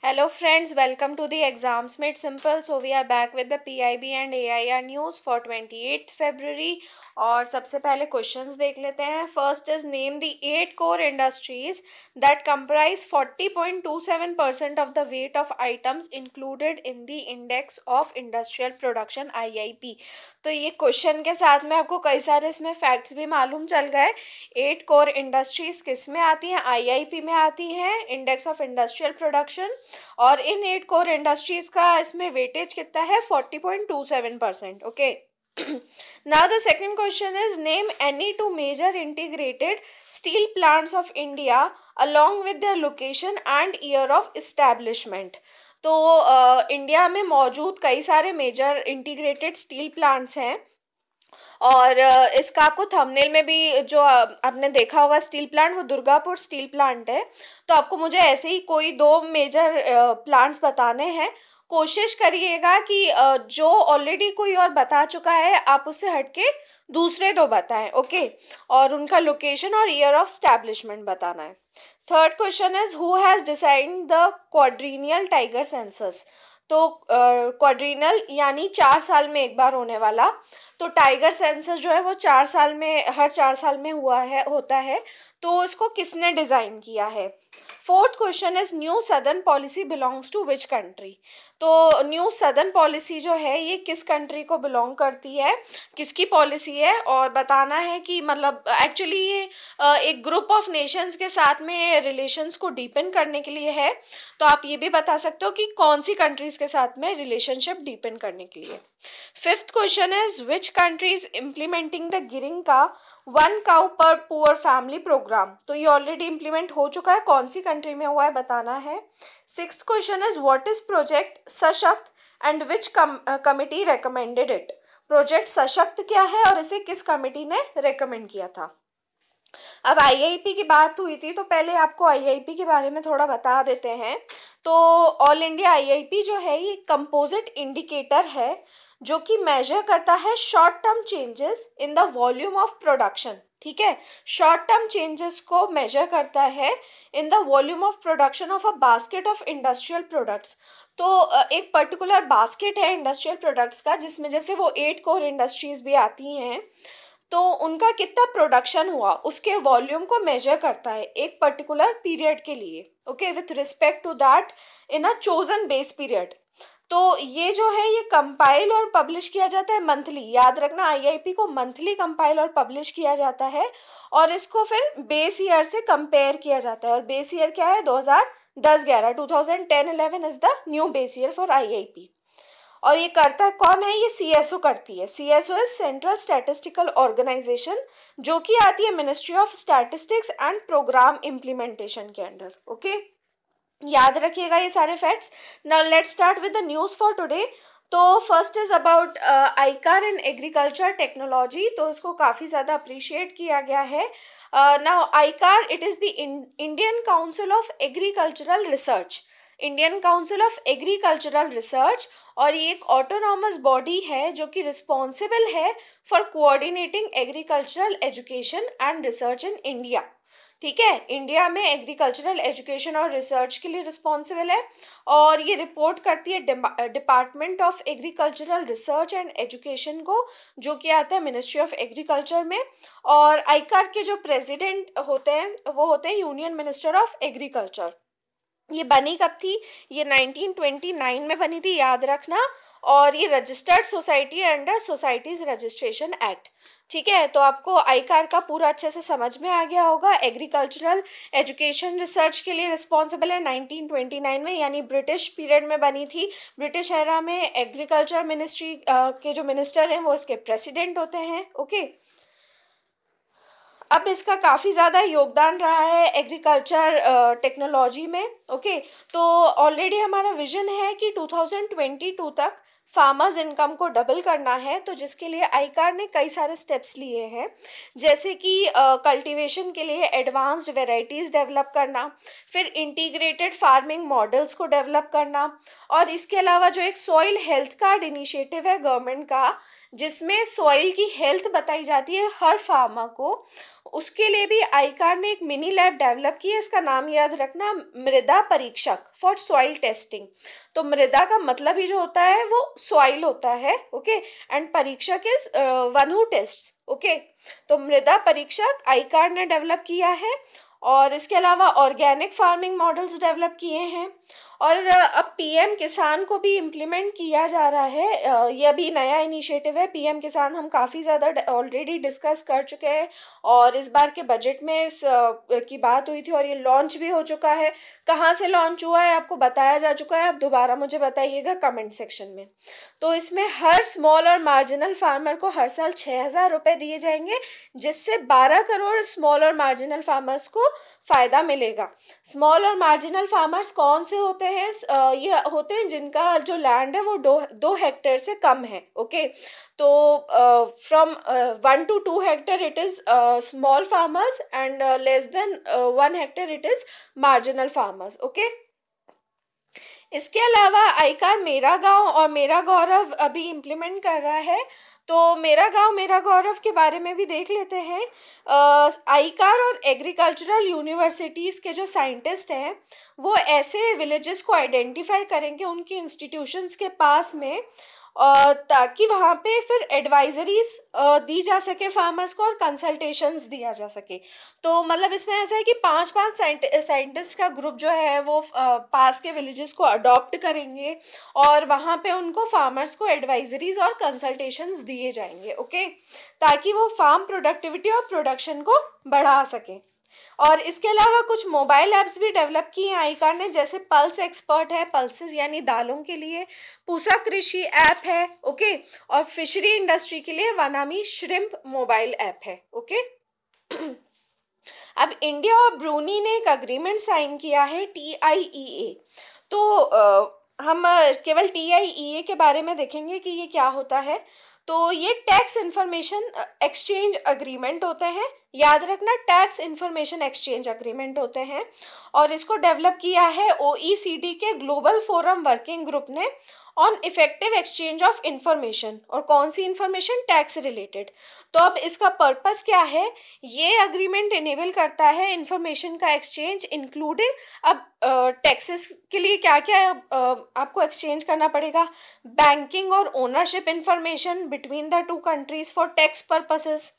Hello friends, welcome to the Exams Made Simple. So we are back with the PIB and AIR news for 28th February. और सबसे पहले questions देख लेते हैं. First is name the 8 core industries that comprise 40.27% of the weight of items included in the index of industrial production IIP. तो ये question के साथ में आपको कई सारे इसमें फैक्ट्स भी मालूम चल गए. 8 कोर इंडस्ट्रीज किस में आती हैं? IIP में आती हैं, इंडेक्स ऑफ इंडस्ट्रियल प्रोडक्शन. और इन 8 कोर इंडस्ट्रीज का इसमें वेटेज कितना है? 40.27%. Okay. Now the second question is name any two major integrated steel plants of India along with their location and year of establishment. तो India में मौजूद कई सारे मेजर इंटीग्रेटेड स्टील प्लांट्स हैं. और इसका आपको थंबनेल में भी जो आपने देखा होगा स्टील प्लांट, वो दुर्गापुर स्टील प्लांट है. तो आपको मुझे ऐसे ही कोई दो मेजर प्लांट्स बताने हैं. कोशिश करिएगा कि जो ऑलरेडी कोई और बता चुका है आप उससे हटके दूसरे दो बताएं. ओके. और उनका लोकेशन और ईयर ऑफ स्टैब्लिशमेंट बताना है. Third question is who has designed the quadrennial tiger census. तो क्वाड्रीनल यानी 4 साल में एक बार होने वाला. तो टाइगर सेंसस जो है वो हर 4 साल में होता है. तो इसको किसने डिज़ाइन किया है? Fourth question is new southern policy belongs to which country. तो न्यू सदर्न पॉलिसी जो है ये किस कंट्री को बिलोंग करती है, किसकी पॉलिसी है, और बताना है कि मतलब एक्चुअली ये एक ग्रुप ऑफ नेशंस के साथ में रिलेशंस को डीपन करने के लिए है. तो आप ये भी बता सकते हो कि कौन सी कंट्रीज के साथ में रिलेशनशिप डीपन करने के लिए. Fifth question is which country is implementing the गिरिंग का 1 काउ पर पुअर फैमिली प्रोग्राम. तो ये ऑलरेडी इम्प्लीमेंट हो चुका है, कौन सी कंट्री में हुआ है बताना है. Six question is what is project Sashakt and which committee recommended it. Project Sashakt क्या है और इसे किस कमिटी ने रेकमेंड किया था. अब IIP की बात हुई थी तो पहले आपको IIP के बारे में थोड़ा बता देते हैं. तो ऑल इंडिया IIP जो है ये कंपोजिट इंडिकेटर है जो कि मेजर करता है short term changes in the volume of production. ठीक है. शॉर्ट टर्म चेंजेस को मेजर करता है in the volume of production of a basket of industrial products. तो एक पर्टिकुलर बास्केट है इंडस्ट्रियल प्रोडक्ट्स का जिसमें जैसे वो 8 कोर इंडस्ट्रीज भी आती हैं. तो उनका कितना प्रोडक्शन हुआ उसके वॉल्यूम को मेजर करता है एक पर्टिकुलर पीरियड के लिए. Okay. With respect to that in a chosen base period. तो ये जो है ये कंपाइल और पब्लिश किया जाता है मंथली. याद रखना IIP को मंथली कंपाइल और पब्लिश किया जाता है और इसको फिर बेस ईयर से कंपेयर किया जाता है. और बेस ईयर क्या है? 2010-11. 2010-11 is the new base year for IIP. और ये करता कौन है? ये CSO करती है. CSO is central statistical organisation जो कि आती है ministry of statistics and programme implementation के अंडर. ओके. याद रखिएगा ये सारे facts. Now let's start with the news for today. तो first is about ICAR in agriculture technology. तो इसको काफ़ी ज़्यादा अप्रिशिएट किया गया है. Now ICAR it is the Indian council of agricultural research. Indian council of agricultural research. और ये एक ऑटोनॉमस बॉडी है जो कि रिस्पॉन्सिबल है for coordinating agricultural education and research in India. ठीक है. इंडिया में एग्रीकल्चरल एजुकेशन और रिसर्च के लिए रिस्पॉन्सिबल है. और ये रिपोर्ट करती है department of agricultural research and education को जो कि आता है मिनिस्ट्री ऑफ एग्रीकल्चर में. और ICAR के जो प्रेसिडेंट होते हैं वो होते हैं यूनियन मिनिस्टर ऑफ एग्रीकल्चर. ये बनी कब थी? ये 1929 में बनी थी, याद रखना. और ये registered society under societies registration act. ठीक है. तो आपको ICAR का पूरा अच्छे से समझ में आ गया होगा. एग्रीकल्चरल एजुकेशन रिसर्च के लिए रिस्पॉन्सिबल है 1929 में, यानी ब्रिटिश पीरियड में बनी थी. ब्रिटिश एरा में एग्रीकल्चर मिनिस्ट्री के जो मिनिस्टर हैं वो इसके प्रेसिडेंट होते हैं. ओके. अब इसका काफ़ी ज़्यादा योगदान रहा है एग्रीकल्चर टेक्नोलॉजी में. ओके. तो ऑलरेडी हमारा विजन है कि 2022 तक फार्मर्स इनकम को डबल करना है. तो जिसके लिए ICAR ने कई सारे स्टेप्स लिए हैं जैसे कि कल्टीवेशन के लिए एडवांस्ड वेराइटीज़ डेवलप करना, फिर इंटीग्रेटेड फार्मिंग मॉडल्स को डेवलप करना. और इसके अलावा जो एक सॉइल हेल्थ कार्ड इनिशिएटिव है गवर्नमेंट का जिसमें सॉइल की हेल्थ बताई जाती है हर फार्मर को, उसके लिए भी आईकार ने एक मिनी लैब डेवलप की है। इसका नाम याद रखना, मृदा परीक्षक फॉर सॉइल टेस्टिंग। तो मृदा का मतलब ही जो होता है वो सॉइल होता है, ओके, एंड परीक्षक is one who tests, okay. तो मृदा परीक्षक आईकार ने डेवलप किया है। और इसके अलावा ऑर्गेनिक फार्मिंग मॉडल्स डेवलप किए हैं। और अब पीएम किसान को भी इम्प्लीमेंट किया जा रहा है। ये अभी नया इनिशिएटिव है पीएम किसान, हम काफ़ी ज़्यादा ऑलरेडी डिस्कस कर चुके हैं और इस बार के बजट में इस की बात हुई थी और ये लॉन्च भी हो चुका है। कहाँ से लॉन्च हुआ है आपको बताया जा चुका है, आप दोबारा मुझे बताइएगा कमेंट सेक्शन में। तो इसमें हर स्मॉल और मार्जिनल फार्मर को हर साल 6,000 रुपये दिए जाएंगे, जिससे 12 करोड़ स्मॉल और मार्जिनल फार्मर्स को फ़ायदा मिलेगा। स्मॉल और मार्जिनल फार्मर्स कौन से होते हैं? ये होते हैं जिनका जो लैंड है वो दो हेक्टेयर से कम है, ओके। तो from 1 to 2 hectare it is small farmers and less than 1 hectare it is marginal farmers, okay. इसके अलावा आईकार मेरा गांव और मेरा गौरव अभी इम्प्लीमेंट कर रहा है। तो मेरा गांव मेरा गौरव के बारे में भी देख लेते हैं। आईकार और एग्रीकल्चरल यूनिवर्सिटीज़ के जो साइंटिस्ट हैं वो ऐसे विलेजेस को आइडेंटिफाई करेंगे उनके इंस्टीट्यूशंस के पास में, ताकि वहाँ पे फिर एडवाइजरीज दी जा सके फार्मर्स को और कंसल्टेशंस दिया जा सके। तो मतलब इसमें ऐसा है कि 5-5 साइंटिस्ट का ग्रुप जो है वो पास के विलेजेस को अडॉप्ट करेंगे और वहाँ पे उनको फार्मर्स को एडवाइजरीज और कंसल्टेशंस दिए जाएंगे, ओके, ताकि वो फार्म प्रोडक्टिविटी और प्रोडक्शन को बढ़ा सकें। और इसके अलावा कुछ मोबाइल ऐप्स भी डेवलप की हैं आईकार ने, जैसे पल्स एक्सपर्ट है, पल्सेस यानी दालों के लिए, पूसा कृषि ऐप है, ओके, और फिशरी इंडस्ट्री के लिए वनामी श्रिम्प मोबाइल ऐप है, ओके। अब इंडिया और ब्रूनी ने एक अग्रीमेंट साइन किया है, TIEA। तो हम केवल TIEA के बारे में देखेंगे कि ये क्या होता है। तो ये टैक्स इंफॉर्मेशन एक्सचेंज अग्रीमेंट होते हैं, याद रखना, टैक्स इंफॉर्मेशन एक्सचेंज अग्रीमेंट होते हैं। और इसको डेवलप किया है OECD के ग्लोबल फोरम वर्किंग ग्रुप ने on effective exchange of information. और कौन सी इंफॉर्मेशन? Tax related. तो अब इसका पर्पस क्या है? ये अग्रीमेंट इनेबल करता है इंफॉर्मेशन का एक्सचेंज, इंक्लूडिंग अब टैक्सेस के लिए क्या क्या आपको एक्सचेंज करना पड़ेगा, बैंकिंग और ownership information between the two countries for tax purposes.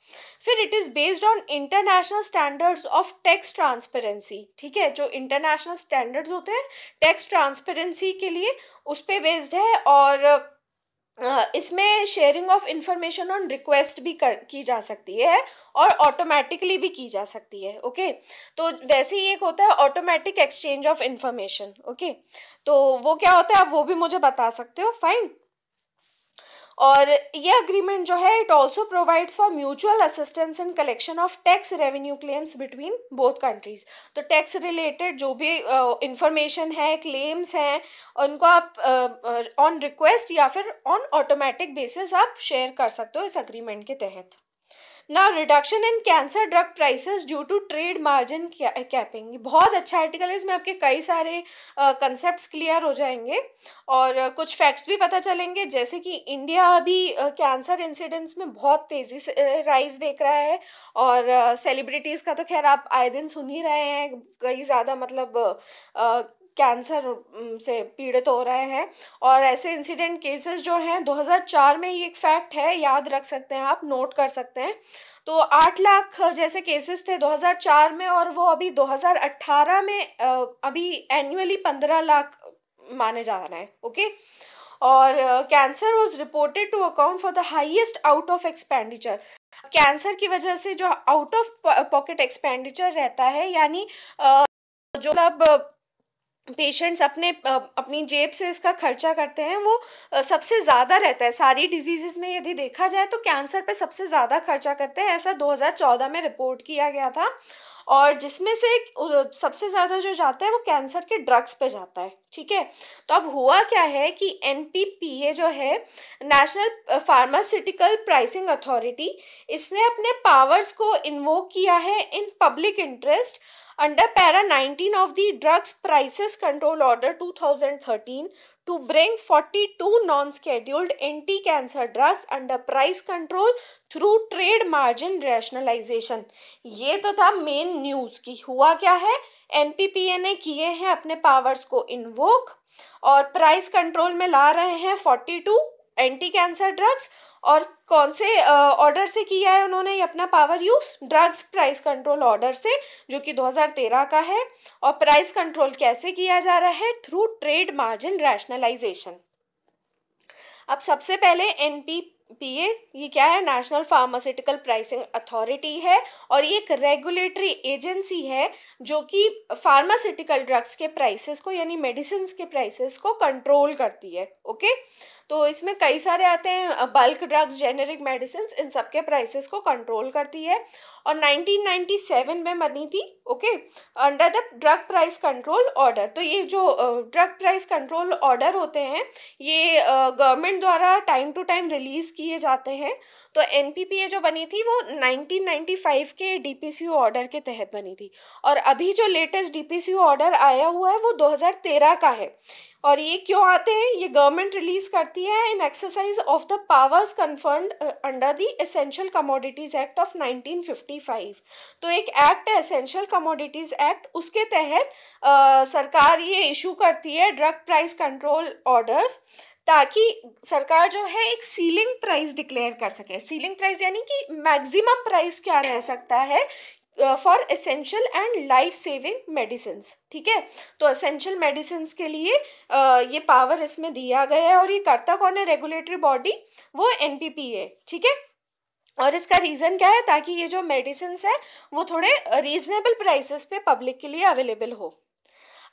फिर it is based on international standards of tax transparency, ठीक है, जो इंटरनेशनल स्टैंडर्ड्स होते हैं टैक्स ट्रांसपेरेंसी के लिए उस पर बेस्ड है। और इसमें sharing of information on request भी की जा सकती है और ऑटोमेटिकली भी की जा सकती है, ओके। तो वैसे ही एक होता है automatic exchange of information, okay. तो वो क्या होता है आप वो भी मुझे बता सकते हो, फाइन। और ये अग्रीमेंट जो है it also provides for mutual assistance in collection of tax revenue claims between both countries. तो टैक्स रिलेटेड जो भी इंफॉर्मेशन है, क्लेम्स हैं, उनको आप ऑन रिक्वेस्ट या फिर ऑन ऑटोमेटिक बेसिस आप शेयर कर सकते हो इस अग्रीमेंट के तहत। ना reduction in cancer drug prices due to trade margin capping, बहुत अच्छा आर्टिकल है, इसमें आपके कई सारे कंसेप्ट्स क्लियर हो जाएंगे और कुछ फैक्ट्स भी पता चलेंगे, जैसे कि इंडिया अभी कैंसर इंसिडेंट्स में बहुत तेज़ी से राइज देख रहा है। और सेलिब्रिटीज़ का तो खैर आप आए दिन सुन ही रहे हैं, कई ज़्यादा मतलब कैंसर से पीड़ित हो रहे हैं। और ऐसे इंसिडेंट केसेस जो हैं 2004 में, ये एक फैक्ट है, याद रख सकते हैं आप, नोट कर सकते हैं। तो 8 लाख जैसे केसेस थे 2004 में और वो अभी 2018 में अभी एनुअली 15 लाख माने जा रहे हैं, ओके। और cancer was reported to account for the highest out of expenditure. Cancer की वजह से जो आउट ऑफ पॉकेट एक्सपेंडिचर रहता है, यानी जो मतलब पेशेंट्स अपनी जेब से इसका खर्चा करते हैं, वो सबसे ज़्यादा रहता है सारी डिजीज़ में। यदि देखा जाए तो कैंसर पे सबसे ज़्यादा खर्चा करते हैं, ऐसा 2014 में रिपोर्ट किया गया था। और जिसमें से सबसे ज़्यादा जो जाता है वो कैंसर के ड्रग्स पे जाता है, ठीक है। तो अब हुआ क्या है कि NPPA जो है, नेशनल फार्मास्यूटिकल प्राइसिंग अथॉरिटी, इसने अपने पावर्स को इन्वोक किया है in public interest under para 19 of the Drugs Prices Control Order 2013 to bring 42 non-scheduled anti-cancer drugs under price control through trade margin rationalization। ये तो था मेन न्यूज कि हुआ क्या है, एनपीपीए ने किए हैं अपने पावर्स को इन्वोक और प्राइस कंट्रोल में ला रहे हैं 42 एंटी कैंसर ड्रग्स। और कौन से ऑर्डर से किया है उन्होंने ये अपना power use? Drugs price control order से, जो कि 2013 का है। और प्राइस कंट्रोल कैसे किया जा रहा है? Through trade margin rationalisation. अब सबसे पहले एनपीपीए ये क्या है? नेशनल फार्मास्यूटिकल प्राइसिंग अथॉरिटी है और ये एक रेगुलेटरी एजेंसी है जो कि फार्मास्यूटिकल ड्रग्स के प्राइसेस को यानी मेडिसिन के प्राइसेस को कंट्रोल करती है। ओके, तो इसमें कई सारे आते हैं, बल्क ड्रग्स, जेनेरिक मेडिसिन, इन सब के प्राइसेस को कंट्रोल करती है। और 1997 में बनी थी, okay, under the drug price control order. तो ये जो ड्रग प्राइस कंट्रोल ऑर्डर होते हैं ये गवर्नमेंट द्वारा टाइम टू टाइम रिलीज किए जाते हैं। तो एनपीपीए जो बनी थी वो 1995 के डीपीसीयू ऑर्डर के तहत बनी थी और अभी जो लेटेस्ट डीपीसीयू ऑर्डर आया हुआ है वो 2013 का है। और ये क्यों आते हैं? ये गवर्नमेंट रिलीज करती है in exercise of the powers conferred under the essential commodities act of 1955। तो एक एक्ट है एसेंशियल कमोडिटीज एक्ट, उसके तहत सरकार ये इशू करती है ड्रग प्राइस कंट्रोल ऑर्डर्स ताकि सरकार जो है एक सीलिंग प्राइस डिक्लेयर कर सके। सीलिंग प्राइस यानी कि मैक्सिमम प्राइस क्या रह सकता है for essential and life saving medicine. ठीक है, तो एसेंशियल मेडिसिन के लिए ये पावर इसमें दिया गया है और ये करता कौन है? रेगुलेटरी बॉडी, वो एनपीपीए। ठीक है, और इसका रीज़न क्या है? ताकि ये जो मेडिसिन है वो थोड़े रीजनेबल प्राइसेस पे पब्लिक के लिए अवेलेबल हो।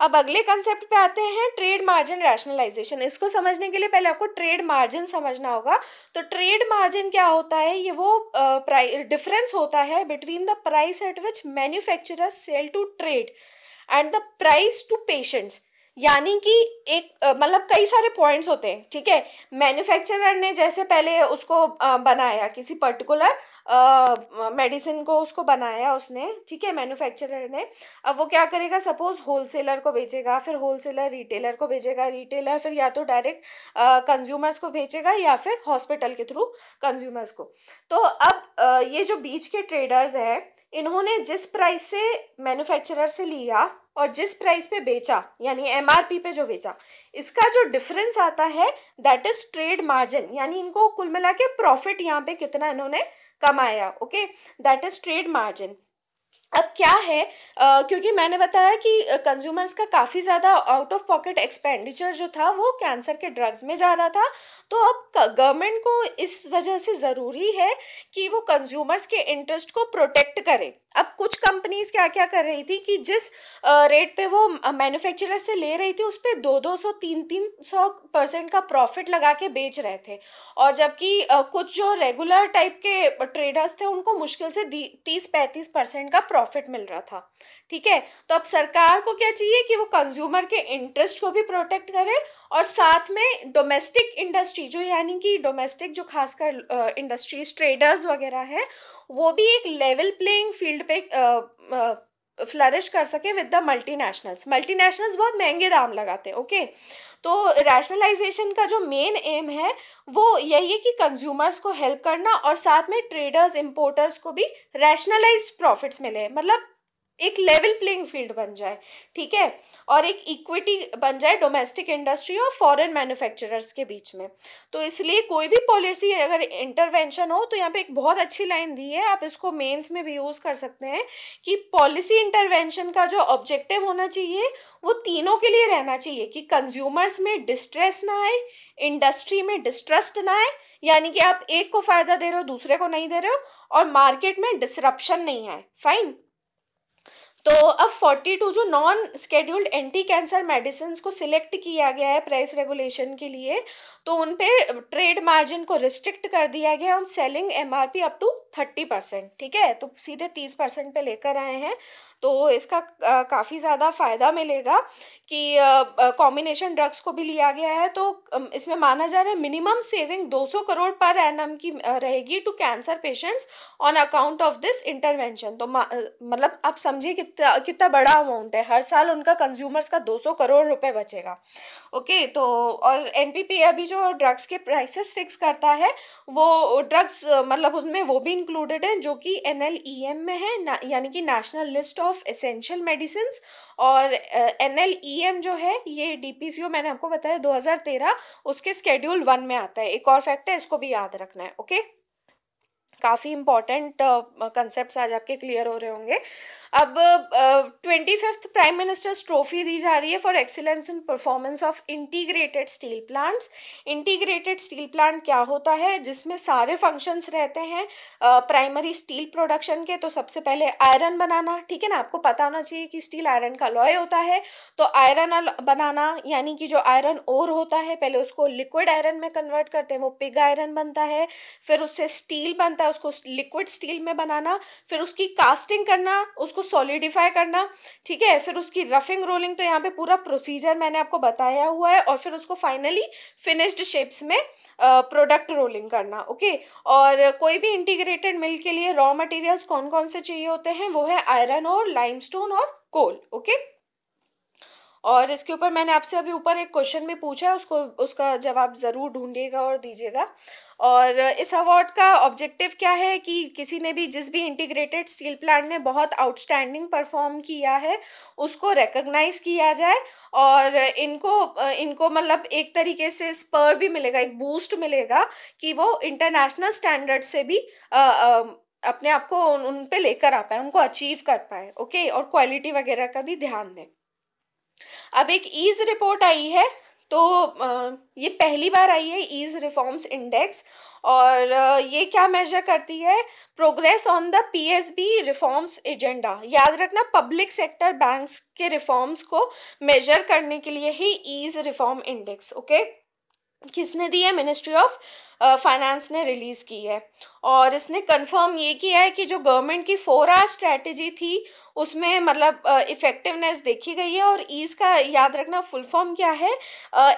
अब अगले कंसेप्ट पे आते हैं, ट्रेड मार्जिन रैशनलाइजेशन। इसको समझने के लिए पहले आपको ट्रेड मार्जिन समझना होगा। तो ट्रेड मार्जिन क्या होता है? ये वो डिफरेंस होता है between the price at which manufacturers sell to trade and the price to patients. यानी कि एक मतलब कई सारे पॉइंट्स होते हैं। ठीक है, मैन्युफैक्चरर ने जैसे पहले उसको बनाया किसी पर्टिकुलर मेडिसिन को, उसको बनाया उसने, ठीक है, मैन्युफैक्चरर ने। अब वो क्या करेगा? सपोज होलसेलर को बेचेगा, फिर होलसेलर रिटेलर को बेचेगा, रिटेलर फिर या तो डायरेक्ट कंज्यूमर्स को बेचेगा या फिर हॉस्पिटल के थ्रू कंज्यूमर्स को। तो अब ये जो बीच के ट्रेडर्स हैं इन्होंने जिस प्राइस से मैन्युफैक्चरर से लिया और जिस प्राइस पे बेचा यानी एमआरपी पे जो बेचा, इसका जो डिफरेंस आता है दैट इज ट्रेड मार्जिन। यानी इनको कुल मिला के प्रॉफिट यहाँ पे कितना इन्होंने कमाया, okay, that is trade margin. अब क्या है, क्योंकि मैंने बताया कि कंज्यूमर्स का काफ़ी ज़्यादा आउट ऑफ पॉकेट एक्सपेंडिचर जो था वो कैंसर के ड्रग्स में जा रहा था। तो अब गवर्नमेंट को इस वजह से ज़रूरी है कि वो कंज्यूमर्स के इंटरेस्ट को प्रोटेक्ट करे। अब कुछ कंपनीज क्या क्या कर रही थी कि जिस रेट पे वो मैन्युफैक्चरर से ले रही थी उस पर 200-300% का प्रॉफिट लगा के बेच रहे थे। और जबकि कुछ जो रेगुलर टाइप के ट्रेडर्स थे उनको मुश्किल से 30-35% का प्रॉफिट मिल रहा था। ठीक है, तो अब सरकार को क्या चाहिए कि वो कंज्यूमर के इंटरेस्ट को भी प्रोटेक्ट करे और साथ में डोमेस्टिक इंडस्ट्री जो यानी कि डोमेस्टिक जो खासकर इंडस्ट्रीज ट्रेडर्स वगैरह है वो भी एक लेवल प्लेइंग फील्ड पे फ्लरिश कर सके विद द मल्टीनेशनल्स। मल्टीनेशनल्स बहुत महंगे दाम लगाते हैं, ओके। तो रैशनलाइजेशन का जो मेन एम है वो यही है कि कंज्यूमर्स को हेल्प करना और साथ में ट्रेडर्स इंपोर्टर्स को भी रैशनलाइज्ड प्रॉफिट्स मिले, मतलब एक लेवल प्लेइंग फील्ड बन जाए। ठीक है, और एक इक्विटी बन जाए डोमेस्टिक इंडस्ट्री और फॉरेन मैन्युफैक्चरर्स के बीच में। तो इसलिए कोई भी पॉलिसी अगर इंटरवेंशन हो तो यहाँ पे एक बहुत अच्छी लाइन दी है, आप इसको मेंस में भी यूज़ कर सकते हैं कि पॉलिसी इंटरवेंशन का जो ऑब्जेक्टिव होना चाहिए वो तीनों के लिए रहना चाहिए कि कंज्यूमर्स में डिस्ट्रेस ना आए, इंडस्ट्री में डिस्ट्रस्ट ना आए, यानी कि आप एक को फ़ायदा दे रहे हो दूसरे को नहीं दे रहे हो, और मार्केट में डिसरप्शन नहीं आए। फाइन। तो अब 42 जो non scheduled anti cancer medicine को सिलेक्ट किया गया है प्राइस रेगुलेशन के लिए, तो उन पे ट्रेड मार्जिन को रिस्ट्रिक्ट कर दिया गया on selling MRP up to 30%। ठीक है, तो सीधे 30% पे लेकर आए हैं। तो इसका काफ़ी ज़्यादा फ़ायदा मिलेगा कि कॉम्बिनेशन ड्रग्स को भी लिया गया है। तो इसमें माना जा रहा है मिनिमम सेविंग 200 करोड़ पर एनम की रहेगी to cancer patients on account of this intervention. तो मतलब आप समझिए कितना कितना बड़ा अमाउंट है, हर साल उनका कंज्यूमर्स का 200 करोड़ रुपए बचेगा। ओके, तो और एनपीपी अभी जो ड्रग्स के प्राइसेस फिक्स करता है वो ड्रग्स मतलब उसमें वो भी इंक्लूडेड है जो कि एनएलईएम में है यानी कि national list of essential medicine. और एनएलईएम जो है ये डीपीसीओ मैंने आपको बताया 2013 उसके शेड्यूल 1 में आता है। एक और फैक्ट है, इसको भी याद रखना है। ओके, काफ़ी इंपॉर्टेंट कंसेप्ट्स आज आपके क्लियर हो रहे होंगे। अब 25th प्राइम मिनिस्टर्स ट्रॉफी दी जा रही है for excellence in performance of integrated steel plants. Integrated steel plant क्या होता है, जिसमें सारे फंक्शंस रहते हैं प्राइमरी स्टील प्रोडक्शन के। तो सबसे पहले आयरन बनाना, ठीक है ना, आपको पता होना चाहिए कि स्टील आयरन का अलॉय होता है। तो आयरन बनाना यानी कि जो आयरन ओर होता है पहले उसको लिक्विड आयरन में कन्वर्ट करते हैं, वो पिग आयरन बनता है। फिर उससे स्टील बनता है, उसको लिक्विड स्टील में बनाना, फिर उसकी कास्टिंग करना, उसको सॉलिडिफाई करना, ठीक है, फिर उसकी रफिंग रोलिंग। तो यहाँ पे पूरा प्रोसीजर मैंने आपको बताया हुआ है। और फिर उसको फाइनली फिनिश्ड शेप्स में प्रोडक्ट रोलिंग करना। ओके, और कोई भी इंटीग्रेटेड मिल के लिए रॉ मटेरियल्स कौन कौन से चाहिए होते हैं, वो है आयरन और लाइमस्टोन और कोल। ओके, और इसके ऊपर मैंने आपसे अभी ऊपर एक क्वेश्चन भी पूछा है, उसको उसका जवाब ज़रूर ढूंढिएगा और दीजिएगा। और इस अवार्ड का ऑब्जेक्टिव क्या है कि किसी ने भी जिस भी इंटीग्रेटेड स्टील प्लांट ने बहुत आउटस्टैंडिंग परफॉर्म किया है उसको रिकॉग्नाइज किया जाए। और इनको मतलब एक तरीके से स्पर भी मिलेगा, एक बूस्ट मिलेगा कि वो इंटरनेशनल स्टैंडर्ड से भी अपने आप को उन पे लेकर आ पाए, उनको अचीव कर पाए। ओके, और क्वालिटी वगैरह का भी ध्यान दें। अब एक ईज रिपोर्ट आई है, तो ये पहली बार आई है ईज रिफॉर्म्स इंडेक्स। और ये क्या मेजर करती है, progress on the PSB reforms agenda. याद रखना, पब्लिक सेक्टर बैंक्स के रिफॉर्म्स को मेजर करने के लिए ही ईज रिफॉर्म इंडेक्स। ओके, किसने दी है, मिनिस्ट्री ऑफ फाइनेंस ने रिलीज की है। और इसने कंफर्म ये किया है कि जो गवर्नमेंट की 4R स्ट्रैटेजी थी उसमें मतलब इफेक्टिवनेस देखी गई है। और ईज का याद रखना फुल फॉर्म क्या है,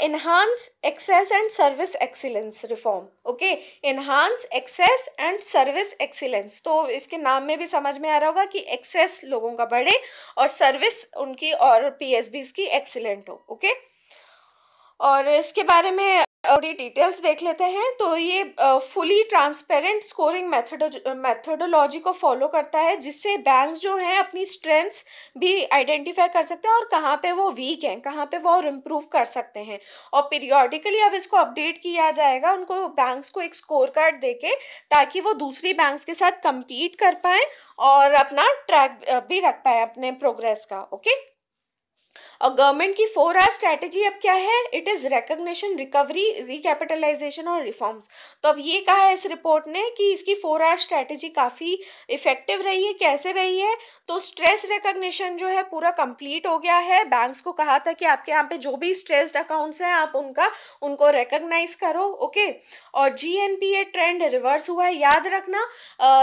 enhance access and service excellence reform. Okay, enhance access and service excellence. तो इसके नाम में भी समझ में आ रहा होगा कि एक्सेस लोगों का बढ़े और सर्विस उनकी और पीएसबीज की एक्सीलेंट हो। ओके, और इसके बारे में थोड़ी डिटेल्स देख लेते हैं। तो ये फुली ट्रांसपेरेंट स्कोरिंग मेथोडोलॉजी को फॉलो करता है, जिससे बैंक्स जो हैं अपनी स्ट्रेंथ्स भी आइडेंटिफाई कर सकते हैं और कहाँ पे वो वीक हैं, कहाँ पे वो और इम्प्रूव कर सकते हैं। और पीरियोडिकली अब इसको अपडेट किया जाएगा उनको, बैंक्स को एक स्कोर कार्ड देके, ताकि वो दूसरी बैंक्स के साथ compete कर पाएँ और अपना ट्रैक भी रख पाए अपने प्रोग्रेस का। ओके, और गवर्नमेंट की 4R स्ट्रैटेजी अब क्या है, it is recognition, recovery, recapitalisation और रिफॉर्म्स। तो अब ये कहा है इस रिपोर्ट ने कि इसकी 4R स्ट्रैटेजी काफ़ी इफेक्टिव रही है। कैसे रही है, तो स्ट्रेस रिकॉग्निशन जो है पूरा कंप्लीट हो गया है। बैंक्स को कहा था कि आपके यहाँ पे जो भी स्ट्रेस्ड अकाउंट्स हैं आप उनको रिकॉग्नाइज करो। ओके, और जीएनपीए ट्रेंड रिवर्स हुआ है। याद रखना,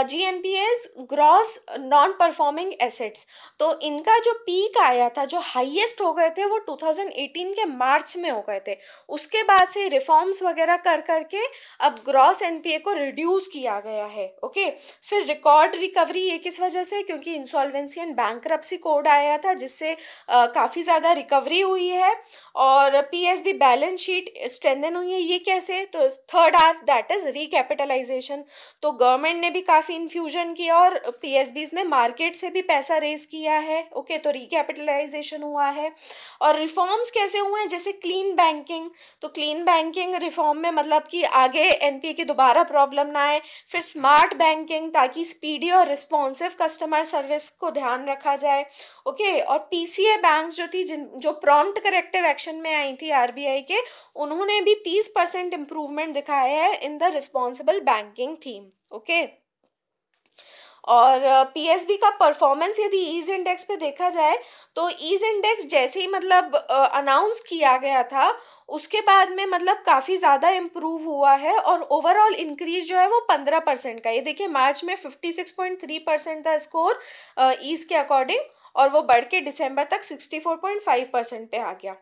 GNPA gross non performing assets. तो इनका जो पीक आया था, जो हाईएस्ट हो गए थे, वो 2018 के मार्च में हो गए थे। उसके बाद से रिफॉर्म्स वगैरह कर करके अब ग्रॉस एनपीए को रिड्यूस किया गया है। ओके, फिर रिकॉर्ड रिकवरी, ये किस वजह से, क्योंकि इंसॉल्वेंसी एंड बैंकरप्सी कोड आया था जिससे काफ़ी ज़्यादा रिकवरी हुई है। और पीएसबी बैलेंस शीट स्ट्रेंथन हुई है। ये कैसे, तो 3rd R that is recapitalisation. तो गवर्नमेंट ने भी काफ़ी इन्फ्यूजन किया और पीएसबीज ने मार्केट से भी पैसा रेज किया है। ओके, तो रिकैपिटलाइजेशन हुआ है। और रिफॉर्म्स कैसे हुए हैं, जैसे क्लीन बैंकिंग। तो क्लीन बैंकिंग रिफॉर्म में मतलब कि आगे एनपीए की दोबारा प्रॉब्लम ना आए। फिर स्मार्ट बैंकिंग, ताकि स्पीडी और रिस्पॉन्सिव कस्टमर सर्विस को ध्यान रखा जाए। ओके, और पीसीए बैंक्स जो थी जो प्रॉम्प्ट करेक्टिव एक्शन में आई थी आरबीआई के, उन्होंने भी 30% इम्प्रूवमेंट दिखाया है in the responsible banking theme. Okay, और पीएसबी का परफॉर्मेंस यदि ईज इंडेक्स पे देखा जाए तो ईज इंडेक्स जैसे ही मतलब अनाउंस किया गया था उसके बाद में मतलब काफ़ी ज़्यादा इम्प्रूव हुआ है। और ओवरऑल इंक्रीज जो है वो 15% का, ये देखिए मार्च में 56.3% था स्कोर ईज के अकॉर्डिंग। और वो बढ़ के दिसंबर तक 64.5% पे आ गया।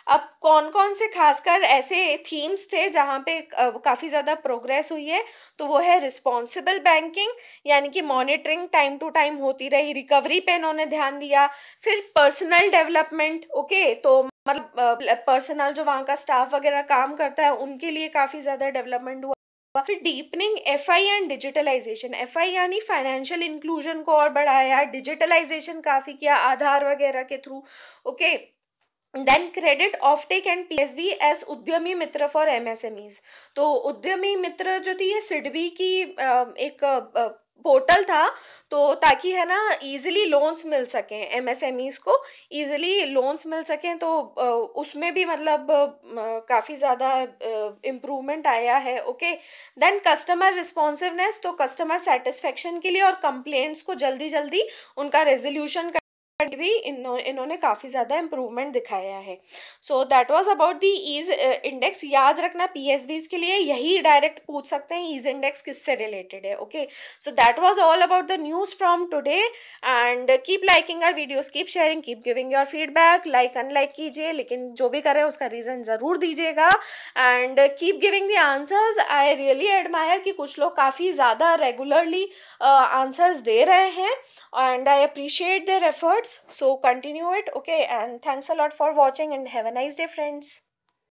अब कौन कौन से खासकर ऐसे थीम्स थे जहाँ पे काफ़ी ज़्यादा प्रोग्रेस हुई है, तो वो है रिस्पॉन्सिबल बैंकिंग, यानी कि मॉनिटरिंग टाइम टू टाइम होती रही, रिकवरी पे इन्होंने ध्यान दिया। फिर पर्सनल डेवलपमेंट, ओके, तो मतलब पर्सनल जो वहाँ का स्टाफ वगैरह काम करता है उनके लिए काफ़ी ज़्यादा डेवलपमेंट हुआ। फिर deepening FI and digitalisation, FI यानी फाइनेंशियल इंक्लूजन को और बढ़ाया, डिजिटलाइजेशन काफ़ी किया आधार वगैरह के through, okay. Then credit offtake and PSB as Udyami Mitra for MSMEs. तो उद्यमी मित्र जो थी ये सिडबी की एक पोर्टल था, तो ताकि है ना इजीली लोन्स मिल सकें, एमएसएमईज को इजीली लोन्स मिल सकें, तो उसमें भी मतलब काफ़ी ज़्यादा इम्प्रूवमेंट आया है, ओके। देन कस्टमर रिस्पॉन्सिवनेस, तो कस्टमर सेटिस्फेक्शन के लिए और कंप्लेंट्स को जल्दी जल्दी उनका रेजोल्यूशन भी इन्होंने काफ़ी ज़्यादा इम्प्रूवमेंट दिखाया है। So that was about the ease index. याद रखना पीएसबीज के लिए यही डायरेक्ट पूछ सकते हैं ईज इंडेक्स किससे रिलेटेड है, okay. So that was all about the news from today, and keep liking our videos, keep sharing, keep giving your feedback, like unlike कीजिए, लेकिन जो भी करें उसका रीज़न ज़रूर दीजिएगा, and keep giving the answers. I really admire कि कुछ लोग काफ़ी ज़्यादा रेगुलरली आंसर्स दे रहे हैं, and I appreciate their efforts. So continue it, okay? And thanks a lot for watching and have a nice day, friends.